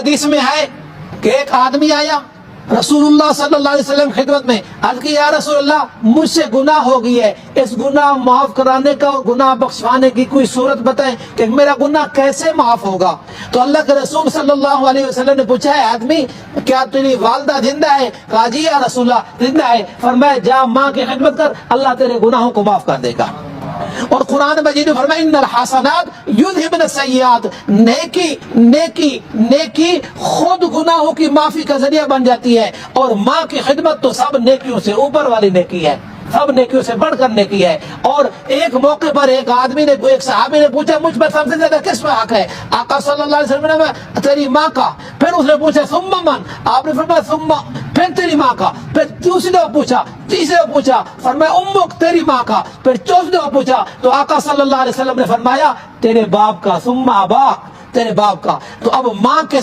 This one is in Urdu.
حدیث میں ہے کہ ایک آدمی آیا رسول اللہ صلی اللہ علیہ وسلم خدمت میں، عرض کی یا رسول اللہ مجھ سے گناہ ہو گئی ہے، اس گناہ معاف کرانے کا، گناہ بخشوانے کی کوئی صورت بتائیں کہ میرا گناہ کیسے معاف ہوگا؟ تو اللہ کے رسول صلی اللہ علیہ وسلم نے پوچھا ہے آدمی کیا تیری والدہ زندہ ہے؟ کہا جی یا رسول اللہ زندہ ہے۔ فرمایا جا ماں کی خدمت کر، اللہ تیرے گناہوں کو معاف کر دے گا۔ اور قرآن مجید میں فرمایا ان الحسنات یذہبن السیئات، نیکی خود گناہوں کی معافی کا ذریعہ بن جاتی ہے، اور ماں کی خدمت تو سب نیکیوں سے اوپر والی نیکی ہے، سب نیکیوں سے بڑھ کر نیکی ہے۔ اور ایک موقع پر ایک صحابی نے پوچھا مجھ پر سب سے زیادہ کس پر حق ہے؟ آقا صلی اللہ علیہ وسلم نے تیری ماں کا۔ پھر اس نے پوچھا ثم من؟ آپ نے فرمایا ثم، پھر تیری ماں کا۔ پھر دوسری دفعہ پوچھا، تیسری دفعہ پوچھا، فرمایا امک، تیری ماں کا۔ پھر چوتھی دفعہ پوچھا تو آقا صلی اللہ علیہ وسلم نے فرمایا تیرے باپ کا، ثم اباک، تیرے باپ کا۔ تو اب ماں کے ساتھ